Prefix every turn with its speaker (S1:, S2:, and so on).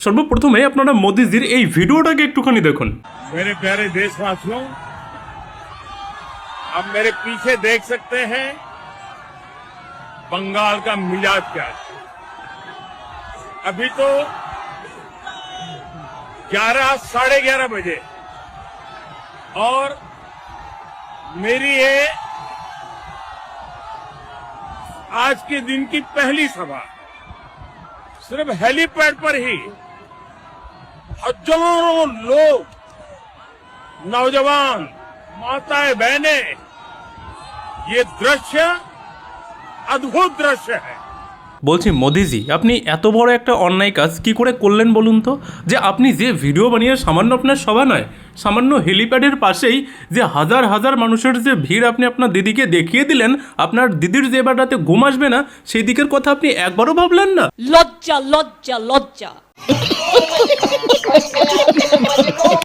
S1: সর্বপ্রথমে আপনারা মোদিজির এই ভিডিওটাকে একটুখানি দেখুন।
S2: मेरे प्यारे देशवासियों, आप मेरे पीछे देख सकते हैं बंगाल का मिजाज क्या है। अभी तो 11 साढ़े 11 बजे और मेरी ये आज के दिन की पहली सभा सिर्फ हेलीपैड पर ही हजारों लोग, नौजवान, माताएं, बहनें, ये दृश्य अद्भुत दृश्य है।
S1: বলছি মোদিজি, আপনি এত বড় একটা অন্যায় কাজ কি করে করলেন বলুন তো? যে আপনি যে ভিডিও বানিয়ে সামান্য আপনার সভা নয়, সামান্য হেলিপ্যাডের পাশেই যে হাজার হাজার মানুষের যে ভিড় আপনি আপনার দিদিকে দেখিয়ে দিলেন, আপনার দিদির যে এবার রাতে ঘুম আসবে না সেই দিকের কথা আপনি একবারও ভাবলেন না?
S3: লজ্জা লজ্জা লজ্জা।